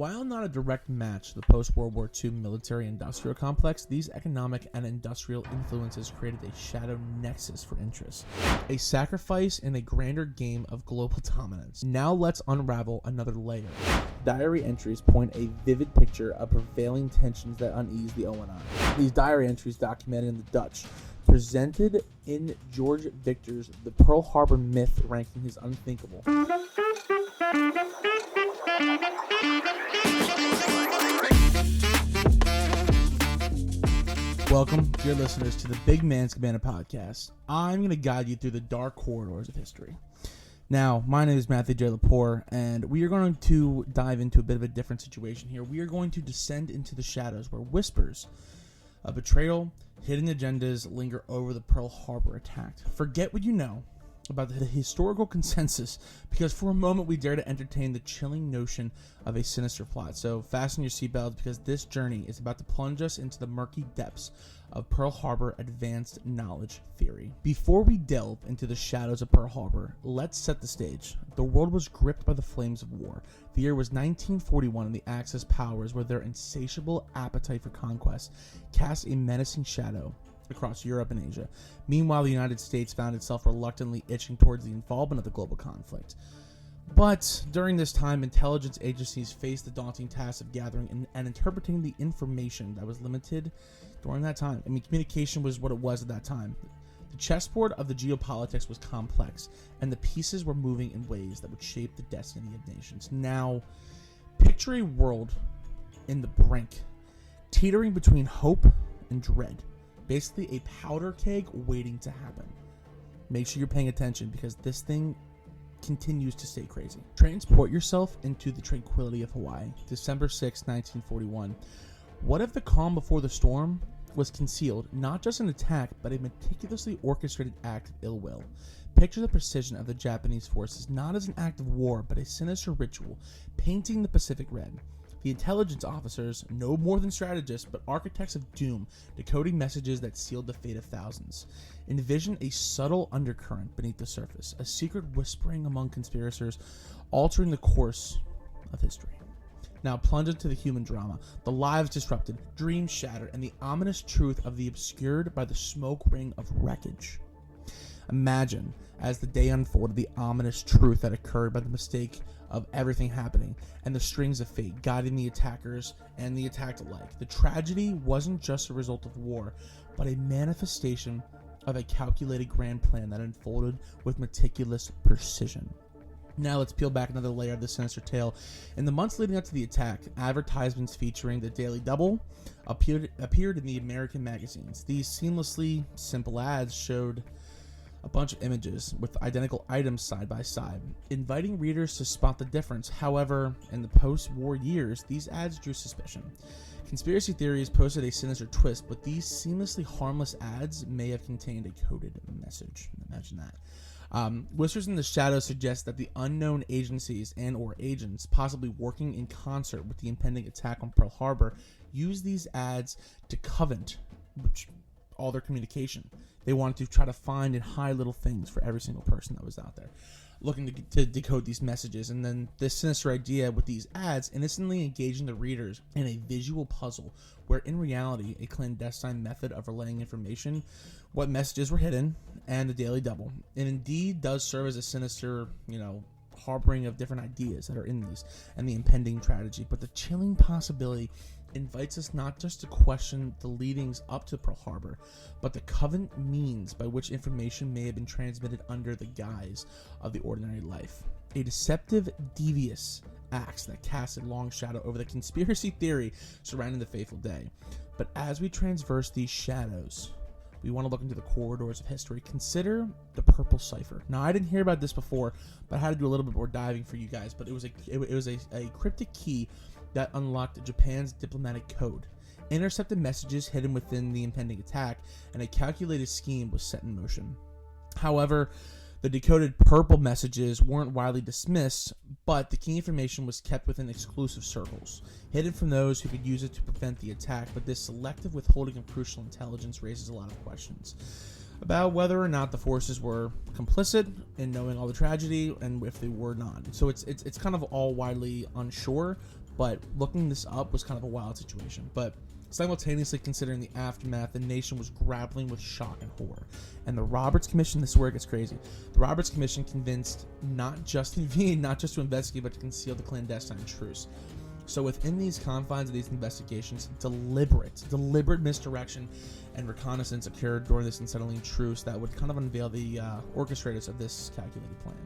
While not a direct match to the post-World War II military-industrial complex, these economic and industrial influences created a shadow nexus for interest, a sacrifice in a grander game of global dominance. Now let's unravel another layer. Diary entries point a vivid picture of prevailing tensions that unease the ONI. These diary entries, documented in the Dutch, presented in George Victor's The Pearl Harbor Myth, ranking his unthinkable. Welcome, dear listeners, to the Big Manz Cabana podcast. I'm going to guide you through the dark corridors of history. Now, my name is Matthew Lepore, and we are going to dive into a bit of a different situation here. We are going to descend into the shadows where whispers of betrayal, hidden agendas linger over the Pearl Harbor attack. Forget what you know about the historical consensus, because for a moment we dare to entertain the chilling notion of a sinister plot. So fasten your seatbelts, because this journey is about to plunge us into the murky depths of Pearl Harbor advanced knowledge theory. Before we delve into the shadows of Pearl Harbor, let's set the stage. The world was gripped by the flames of war. The year was 1941, and the Axis powers, with their insatiable appetite for conquest, cast a menacing shadow across Europe and Asia. Meanwhile, the United States found itself reluctantly itching towards the involvement of the global conflict. But during this time, intelligence agencies faced the daunting task of gathering and interpreting the information that was limited during that time. I mean, communication was what it was at that time. The chessboard of the geopolitics was complex, and the pieces were moving in ways that would shape the destiny of nations. Now, picture a world in the brink, teetering between hope and dread. Basically a powder keg waiting to happen. Make sure you're paying attention, because this thing continues to stay crazy. Transport yourself into the tranquility of Hawaii, December 6, 1941. What if the calm before the storm was concealed, not just an attack, but a meticulously orchestrated act of ill will? Picture the precision of the Japanese forces, not as an act of war, but a sinister ritual, painting the Pacific red. The intelligence officers, no more than strategists, but architects of doom, decoding messages that sealed the fate of thousands. Envision a subtle undercurrent beneath the surface, a secret whispering among conspirators, altering the course of history. Now plunge into the human drama, the lives disrupted, dreams shattered, and the ominous truth of the obscured by the smoke ring of wreckage. Imagine, as the day unfolded, the ominous truth that occurred by the mistake of everything happening, and the strings of fate guiding the attackers and the attacked alike. The tragedy wasn't just a result of war, but a manifestation of a calculated grand plan that unfolded with meticulous precision. Now let's peel back another layer of the sinister tale. In the months leading up to the attack, advertisements featuring the Daily Double appeared in the American magazines. These seamlessly simple ads showed a bunch of images with identical items side by side, inviting readers to spot the difference. However, in the post-war years, these ads drew suspicion. Conspiracy theories posted a sinister twist, but these seamlessly harmless ads may have contained a coded message. Imagine that. Whispers in the shadows suggest that the unknown agencies and or agents, possibly working in concert with the impending attack on Pearl Harbor, used these ads to covert all their communication. They wanted to try to find and hide little things for every single person that was out there looking to decode these messages. And then this sinister idea with these ads innocently engaging the readers in a visual puzzle, where in reality a clandestine method of relaying information, what messages were hidden, and the Daily Double. It indeed does serve as a sinister, harboring of different ideas that are in these and the impending tragedy. But the chilling possibility invites us not just to question the leadings up to Pearl Harbor, but the covert means by which information may have been transmitted under the guise of the ordinary life. A deceptive, devious acts that cast a long shadow over the conspiracy theory surrounding the fateful day. But as we transverse these shadows, we want to look into the corridors of history. Consider the Purple Cipher. Now, I didn't hear about this before, but I had to do a little bit more diving for you guys. But it was a cryptic key that unlocked Japan's diplomatic code, intercepted messages hidden within the impending attack, and a calculated scheme was set in motion. However, the decoded purple messages weren't widely dismissed, but the key information was kept within exclusive circles, hidden from those who could use it to prevent the attack. But this selective withholding of crucial intelligence raises a lot of questions about whether or not the forces were complicit in knowing all the tragedy, and if they were not. So it's kind of all widely unsure, but looking this up was kind of a wild situation. But simultaneously considering the aftermath, the nation was grappling with shock and horror. And the Roberts Commission, this is where it gets crazy. The Roberts Commission convinced not just to investigate, but to conceal the clandestine truce. So within these confines of these investigations, deliberate misdirection and reconnaissance occurred during this unsettling truce that would kind of unveil the orchestrators of this calculated plan.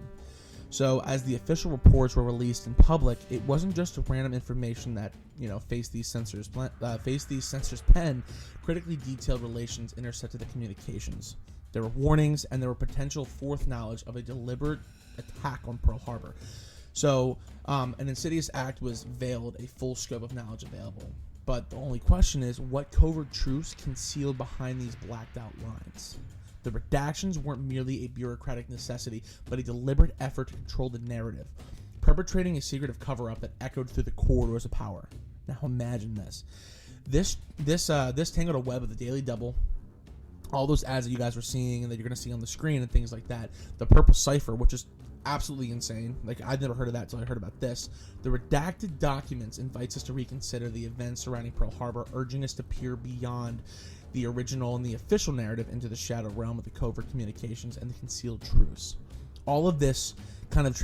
So as the official reports were released in public, it wasn't just random information that, faced these censors' pen. Critically detailed relations intersected the communications. There were warnings, and there were potential foreknowledge of a deliberate attack on Pearl Harbor. So an insidious act was veiled a full scope of knowledge available. But the only question is, what covert truce concealed behind these blacked out lines? The redactions weren't merely a bureaucratic necessity, but a deliberate effort to control the narrative, perpetrating a secretive cover-up that echoed through the corridors of power. Now imagine this. This tangled a web of the Daily Double, all those ads that you guys were seeing and that you're going to see on the screen and things like that. The Purple Cipher, which is absolutely insane. Like, I'd never heard of that until I heard about this. The redacted documents invites us to reconsider the events surrounding Pearl Harbor, urging us to peer beyond the original and the official narrative into the shadow realm of the covert communications and the concealed truce. All of this kind of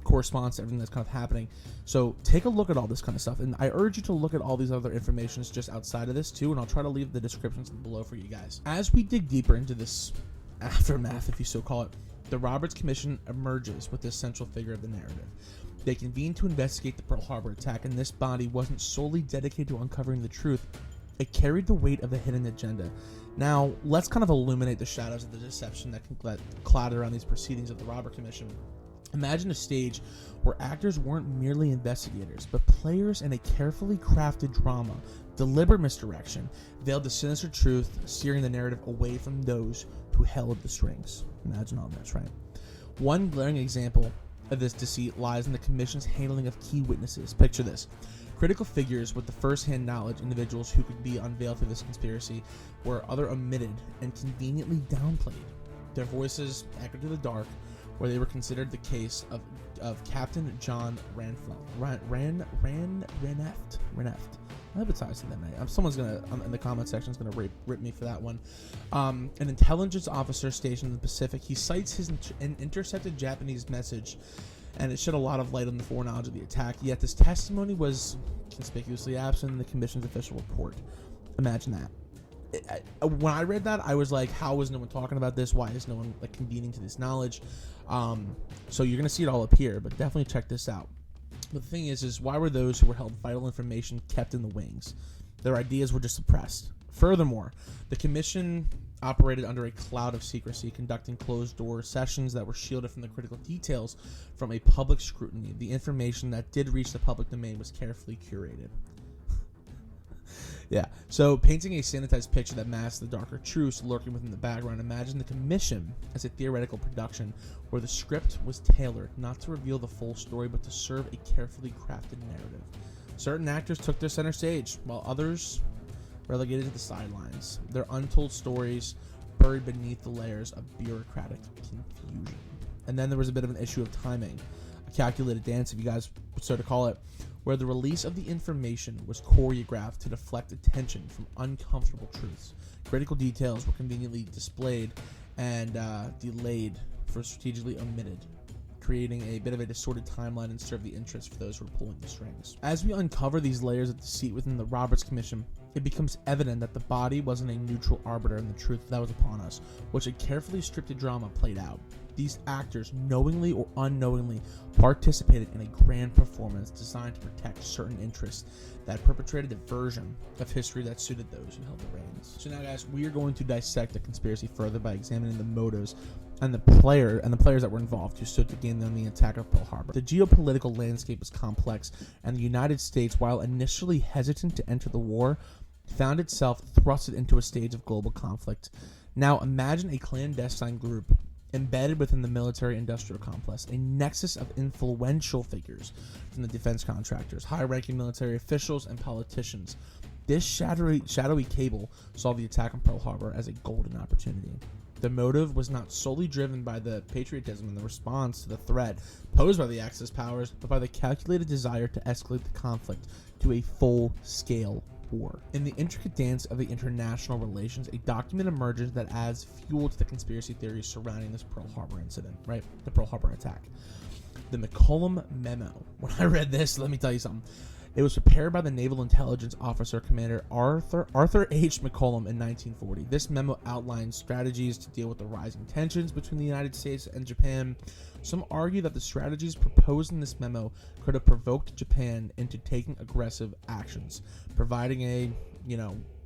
corresponds to everything that's kind of happening. So take a look at all this kind of stuff, and I urge you to look at all these other informations just outside of this too, and I'll try to leave the descriptions below for you guys. As we dig deeper into this aftermath, if you so call it, the Roberts Commission emerges with this central figure of the narrative. They convened to investigate the Pearl Harbor attack, and this body wasn't solely dedicated to uncovering the truth. It carried the weight of a hidden agenda. Now, let's kind of illuminate the shadows of the deception that clouded around these proceedings of the Roberts Commission. Imagine a stage where actors weren't merely investigators, but players in a carefully crafted drama. Deliberate misdirection veiled the sinister truth, steering the narrative away from those who held the strings. Imagine all this, right? One glaring example of this deceit lies in the Commission's handling of key witnesses. Picture this. Critical figures with the first-hand knowledge, individuals who could be unveiled through this conspiracy, were other omitted and conveniently downplayed. Their voices echoed to the dark, where they were considered the case of Captain John Raneft. I hope it's how I say that name. Someone's gonna in the comment section is gonna rip me for that one. An intelligence officer stationed in the Pacific, he cites his intercepted Japanese message, and it shed a lot of light on the foreknowledge of the attack. Yet this testimony was conspicuously absent in the Commission's official report. Imagine that. When I read that, I was like, how is no one talking about this? Why is no one convening to this knowledge? So you're gonna see it all up here, but definitely check this out. But the thing is why were those who were held vital information kept in the wings? Their ideas were just suppressed. Furthermore, the Commission operated under a cloud of secrecy, conducting closed-door sessions that were shielded from the critical details from a public scrutiny. The information that did reach the public domain was carefully curated. Yeah, so painting a sanitized picture that masks the darker truths lurking within the background, imagine the Commission as a theoretical production where the script was tailored not to reveal the full story but to serve a carefully crafted narrative. Certain actors took their center stage, while others relegated to the sidelines, their untold stories buried beneath the layers of bureaucratic confusion. And then there was a bit of an issue of timing, a calculated dance, if you guys would so to call it, where the release of the information was choreographed to deflect attention from uncomfortable truths. Critical details were conveniently displayed and delayed for strategically omitted, creating a bit of a distorted timeline and serve the interests for those who are pulling the strings. As we uncover these layers of deceit within the Roberts Commission, it becomes evident that the body wasn't a neutral arbiter in the truth that was upon us, which a carefully scripted drama played out. These actors, knowingly or unknowingly, participated in a grand performance designed to protect certain interests that perpetrated a version of history that suited those who held the reins. So now, guys, we are going to dissect the conspiracy further by examining the motives and the players that were involved who stood to gain on the attack of Pearl Harbor. The geopolitical landscape was complex, and the United States, while initially hesitant to enter the war, found itself thrusted into a stage of global conflict. Now, imagine a clandestine group embedded within the military-industrial complex, a nexus of influential figures from the defense contractors, high-ranking military officials, and politicians. This shadowy cable saw the attack on Pearl Harbor as a golden opportunity. The motive was not solely driven by the patriotism and the response to the threat posed by the Axis powers, but by the calculated desire to escalate the conflict to a full-scale war. In the intricate dance of the international relations, a document emerges that adds fuel to the conspiracy theories surrounding this Pearl Harbor incident, right? The Pearl Harbor attack. The McCullum Memo. When I read this, let me tell you something. It was prepared by the Naval Intelligence Officer Commander Arthur H. McCullum in 1940. This memo outlined strategies to deal with the rising tensions between the United States and Japan. Some argue that the strategies proposed in this memo could have provoked Japan into taking aggressive actions, providing a,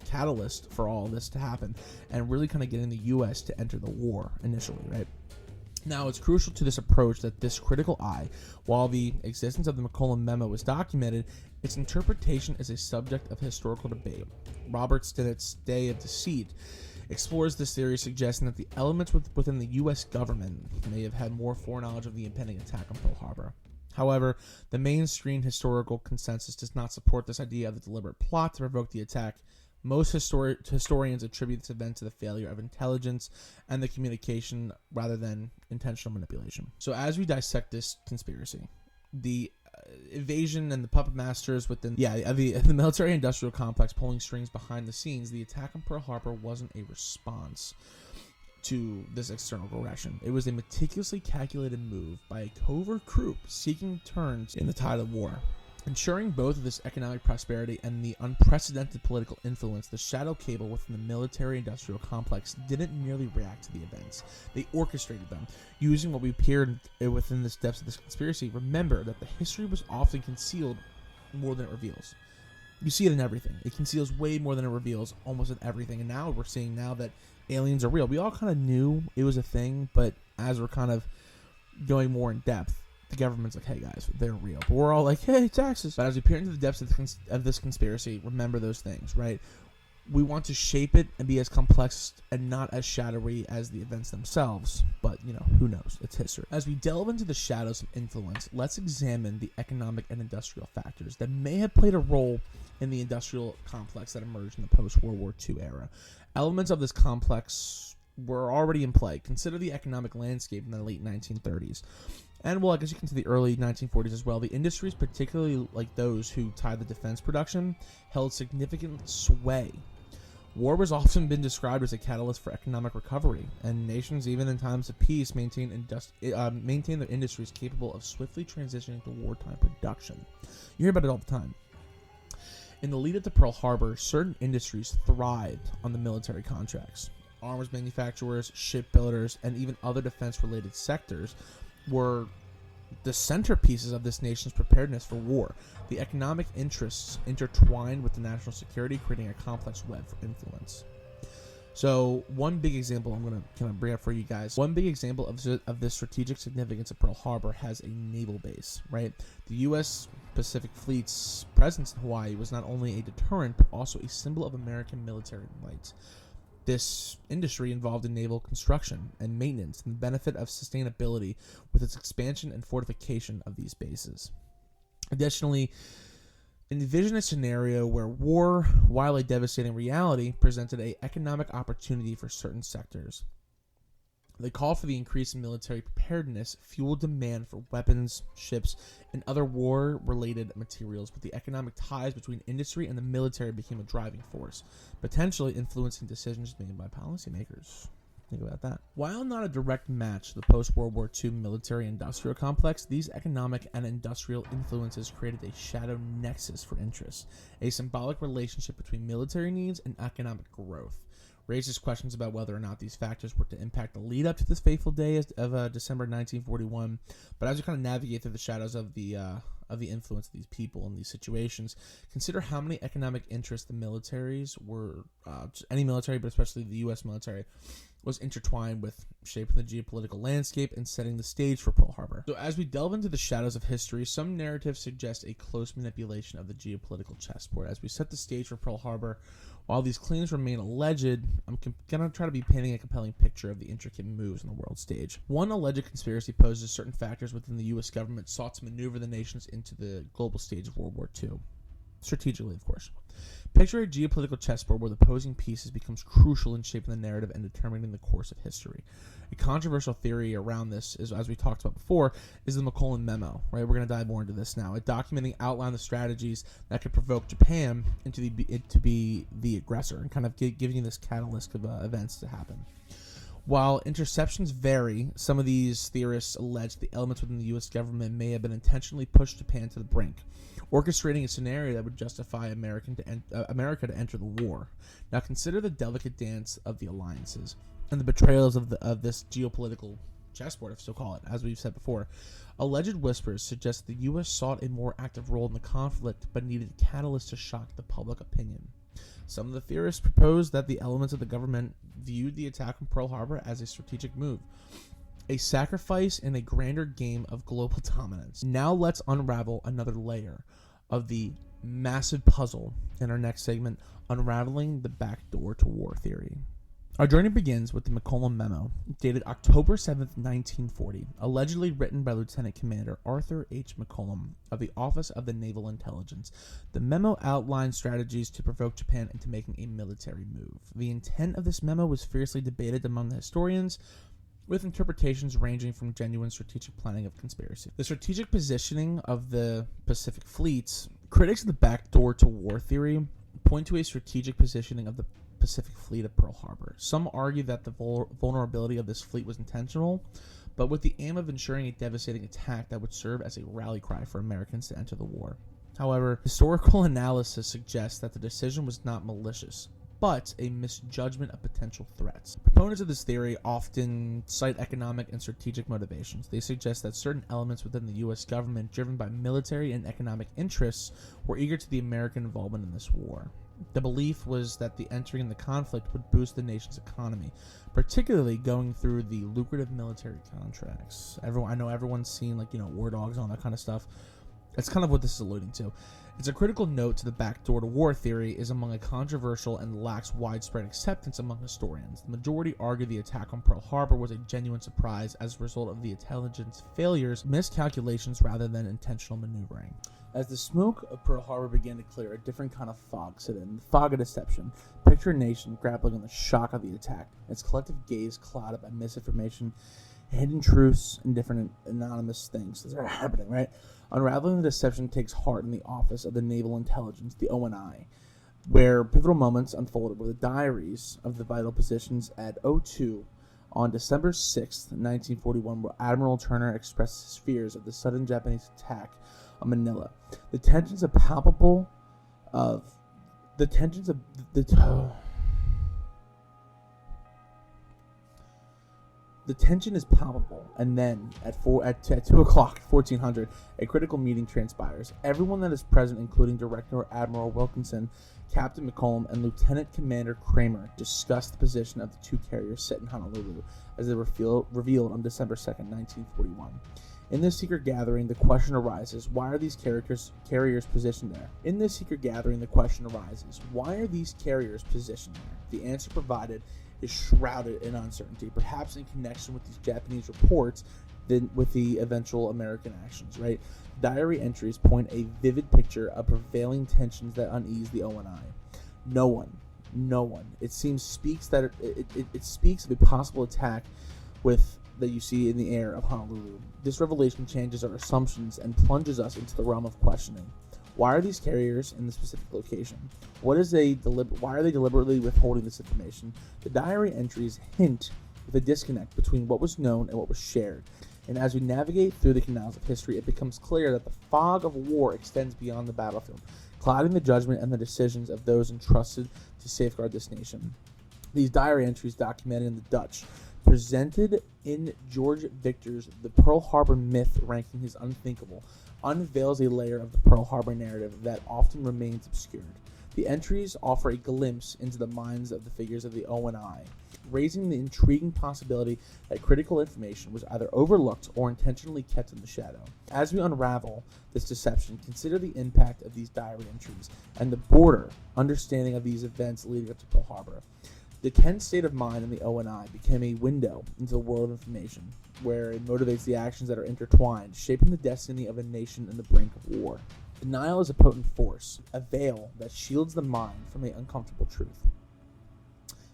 catalyst for all of this to happen, and really kind of getting the U.S. to enter the war initially, right? Now, it's crucial to this approach that this critical eye, while the existence of the McCullum Memo is documented, its interpretation is a subject of historical debate. Robert Stinnett's Day of Deceit explores this theory, suggesting that the elements within the U.S. government may have had more foreknowledge of the impending attack on Pearl Harbor. However, the mainstream historical consensus does not support this idea of the deliberate plot to provoke the attack. Most historians attribute this event to the failure of intelligence and the communication rather than intentional manipulation. So as we dissect this conspiracy, the invasion and the puppet masters within the military-industrial complex pulling strings behind the scenes, the attack on Pearl Harbor wasn't a response to this external aggression. It was a meticulously calculated move by a covert group seeking turns in the tide of war. Ensuring both of this economic prosperity and the unprecedented political influence, the shadow cable within the military-industrial complex didn't merely react to the events. They orchestrated them. Using what we appeared within the depths of this conspiracy, remember that the history was often concealed more than it reveals. You see it in everything. It conceals way more than it reveals almost in everything. And now we're seeing now that aliens are real. We all kind of knew it was a thing, but as we're kind of going more in depth, the government's like, hey guys, they're real. But we're all like, hey, taxes. But as we peer into the depths of this conspiracy, remember those things, right? We want to shape it and be as complex and not as shadowy as the events themselves. But, who knows? It's history. As we delve into the shadows of influence, let's examine the economic and industrial factors that may have played a role in the industrial complex that emerged in the post-World War II era. Elements of this complex were already in play. Consider the economic landscape in the late 1930s. And, well, I guess you can see the early 1940s as well. The industries, particularly like those who tied the defense production, held significant sway. War has often been described as a catalyst for economic recovery, and nations, even in times of peace, maintain their industries capable of swiftly transitioning to wartime production. You hear about it all the time. In the lead-up to Pearl Harbor, certain industries thrived on the military contracts. Arms manufacturers, shipbuilders, and even other defense-related sectors were the centerpieces of this nation's preparedness for war. The economic interests intertwined with the national security, creating a complex web for influence. So one big example I'm going to kind of bring up for you guys. One big example of the strategic significance of Pearl Harbor has a naval base, right? The U.S. Pacific Fleet's presence in Hawaii was not only a deterrent, but also a symbol of American military might. This industry involved in naval construction and maintenance and the benefit of sustainability with its expansion and fortification of these bases. Additionally, envision a scenario where war, while a devastating reality, presented an economic opportunity for certain sectors. The call for the increase in military preparedness fueled demand for weapons, ships, and other war-related materials, but the economic ties between industry and the military became a driving force, potentially influencing decisions made by policymakers. Think about that. While not a direct match to the post-World War II military-industrial complex, these economic and industrial influences created a shadow nexus for interests, a symbolic relationship between military needs and economic growth. Raises questions about whether or not these factors were to impact the lead up to this fateful day of December 1941. But as we kind of navigate through the shadows of the influence of these people in these situations, consider how many economic interests the militaries were, any military, but especially the U.S. military, was intertwined with shaping the geopolitical landscape and setting the stage for Pearl Harbor. So as we delve into the shadows of history, some narratives suggest a close manipulation of the geopolitical chessboard. As we set the stage for Pearl Harbor, while these claims remain alleged, I'm going to try to be painting a compelling picture of the intricate moves on the world stage. One alleged conspiracy poses certain factors within the U.S. government sought to maneuver the nations into the global stage of World War II. strategically, of course. Picture a geopolitical chessboard where the opposing pieces becomes crucial in shaping the narrative and determining the course of history. A controversial theory around this, is, as we talked about before, is the McCullum Memo. Right, we're going to dive more into this now. It documenting outline the strategies that could provoke Japan to be the aggressor, and kind of giving you this catalyst of events to happen. While interceptions vary, some of these theorists allege the elements within the U.S. government may have been intentionally pushed Japan to the brink, orchestrating a scenario that would justify America to enter the war. Now consider the delicate dance of the alliances and the betrayals of this geopolitical chessboard, if so call it, as we've said before. Alleged whispers suggest the U.S. sought a more active role in the conflict, but needed a catalyst to shock the public opinion. Some of the theorists propose that the elements of the government viewed the attack on Pearl Harbor as a strategic move, a sacrifice in a grander game of global dominance. Now let's unravel another layer of the massive puzzle in our next segment, unraveling the backdoor to war theory. Our journey begins with the McCullum Memo, dated October 7th, 1940, allegedly written by Lieutenant Commander Arthur H. McCullum of the Office of the Naval Intelligence. The memo outlined strategies to provoke Japan into making a military move. The intent of this memo was fiercely debated among the historians, with interpretations ranging from genuine strategic planning of conspiracy. The strategic positioning of the Pacific fleets, critics of the backdoor to war theory point to a strategic positioning of the Pacific Fleet at Pearl Harbor. Some argue that the vulnerability of this fleet was intentional, but with the aim of ensuring a devastating attack that would serve as a rally cry for Americans to enter the war. However, historical analysis suggests that the decision was not malicious, but a misjudgment of potential threats. Proponents of this theory often cite economic and strategic motivations. They suggest that certain elements within the U.S. government, driven by military and economic interests, were eager to the American involvement in this war. The belief was that the entering in the conflict would boost the nation's economy, particularly going through the lucrative military contracts. I know everyone's seen war dogs and all that kind of stuff. That's kind of what this is alluding to. It's a critical note to the backdoor to war theory is among a controversial and lacks widespread acceptance among historians. The majority argue the attack on Pearl Harbor was a genuine surprise as a result of the intelligence failures, miscalculations rather than intentional maneuvering. As the smoke of Pearl Harbor began to clear, a different kind of fog set in, the fog of deception. Picture a nation grappling in the shock of the attack, its collective gaze clouded by misinformation, hidden truths, and different anonymous things that are happening, right? Unraveling the deception takes heart in the Office of the Naval Intelligence, the ONI, where pivotal moments unfolded were the diaries of the vital positions at O2 on December 6th, 1941, where Admiral Turner expressed his fears of the sudden Japanese attack on Manila. The tension is palpable, and then at 2 o'clock, 1400, a critical meeting transpires. Everyone that is present, including Director Admiral Wilkinson, Captain McCullum, and Lieutenant Commander Kramer, discuss the position of the two carriers set in Honolulu as they were revealed on December 2nd, 1941. In this secret gathering, the question arises, why are these carriers positioned there? The answer provided is shrouded in uncertainty, perhaps in connection with these Japanese reports than with the eventual American actions, right? Diary entries point a vivid picture of prevailing tensions that unease the ONI. No one. It speaks of a possible attack that you see in the air of Honolulu. This revelation changes our assumptions and plunges us into the realm of questioning. Why are these carriers in the specific location? Why are they deliberately withholding this information? The diary entries hint of a disconnect between what was known and what was shared. And as we navigate through the canals of history, it becomes clear that the fog of war extends beyond the battlefield, clouding the judgment and the decisions of those entrusted to safeguard this nation. These diary entries, documented in the Dutch, presented in George Victor's The Pearl Harbor Myth, ranking his unthinkable, unveils a layer of the Pearl Harbor narrative that often remains obscured. The entries offer a glimpse into the minds of the figures of the ONI, raising the intriguing possibility that critical information was either overlooked or intentionally kept in the shadow. As we unravel this deception, consider the impact of these diary entries and the broader understanding of these events leading up to Pearl Harbor. The tense state of mind in the ONI became a window into the world of information, where it motivates the actions that are intertwined, shaping the destiny of a nation in the brink of war. Denial is a potent force, a veil that shields the mind from the uncomfortable truth.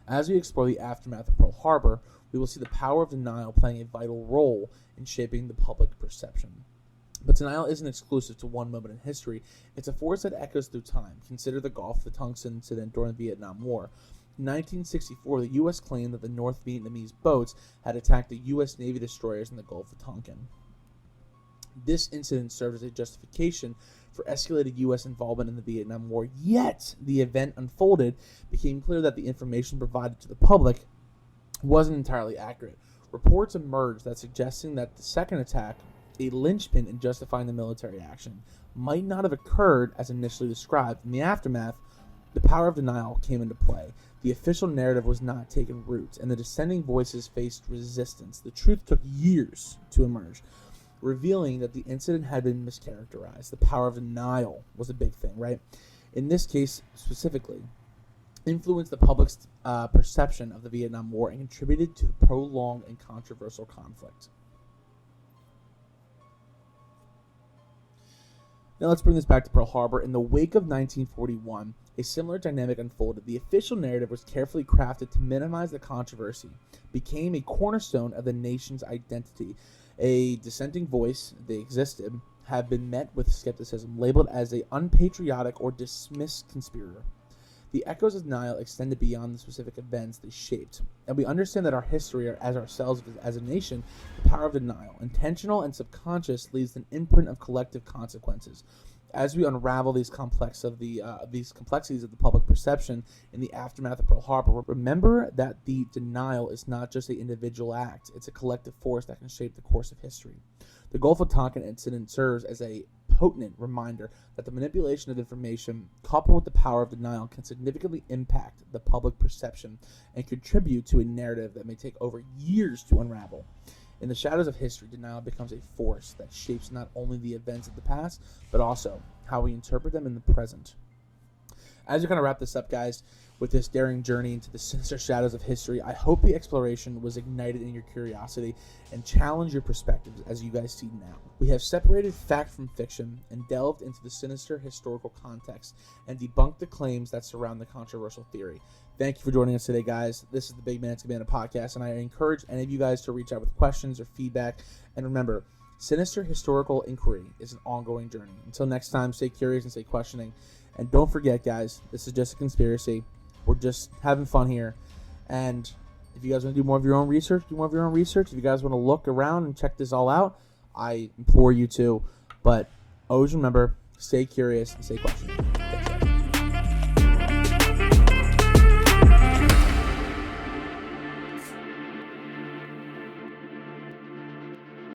As we explore the aftermath of Pearl Harbor, we will see the power of denial playing a vital role in shaping the public perception. But denial isn't exclusive to one moment in history. It's a force that echoes through time. Consider the Gulf, the tungsten incident during the Vietnam War. In 1964, the U.S. claimed that the North Vietnamese boats had attacked the U.S. Navy destroyers in the Gulf of Tonkin. This incident served as a justification for escalated U.S. involvement in the Vietnam War, yet the event unfolded, became clear that the information provided to the public wasn't entirely accurate. Reports emerged that suggesting that the second attack, a linchpin in justifying the military action, might not have occurred as initially described. In the aftermath, the power of denial came into play. The official narrative was not taking root, and the dissenting voices faced resistance. The truth took years to emerge, revealing that the incident had been mischaracterized. The power of denial was a big thing, right? In this case specifically, influenced the public's perception of the Vietnam War and contributed to the prolonged and controversial conflict. Now let's bring this back to Pearl Harbor. In the wake of 1941, a similar dynamic unfolded. The official narrative was carefully crafted to minimize the controversy, became a cornerstone of the nation's identity. A dissenting voice, they existed, have been met with skepticism, labeled as an unpatriotic or dismissed conspirator. The echoes of denial extended beyond the specific events they shaped, and we understand that our history, as ourselves as a nation, the power of denial, intentional and subconscious, leaves an imprint of collective consequences. As we unravel these complexities of the public perception in the aftermath of Pearl Harbor, remember that the denial is not just an individual act; it's a collective force that can shape the course of history. The Gulf of Tonkin incident serves as a potent reminder that the manipulation of information, coupled with the power of denial, can significantly impact the public perception and contribute to a narrative that may take over years to unravel. In the shadows of history, denial becomes a force that shapes not only the events of the past, but also how we interpret them in the present. As we kind of wrap this up, guys, with this daring journey into the sinister shadows of history, I hope the exploration was ignited in your curiosity and challenged your perspectives as you guys see now. We have separated fact from fiction and delved into the sinister historical context and debunked the claims that surround the controversial theory. Thank you for joining us today, guys. This is the Big Manz Cabana podcast, and I encourage any of you guys to reach out with questions or feedback. And remember, sinister historical inquiry is an ongoing journey. Until next time, stay curious and stay questioning. And don't forget, guys, this is just a conspiracy. We're just having fun here. And if you guys want to do more of your own research, do more of your own research. If you guys want to look around and check this all out, I implore you to. But always remember, stay curious and stay questioning.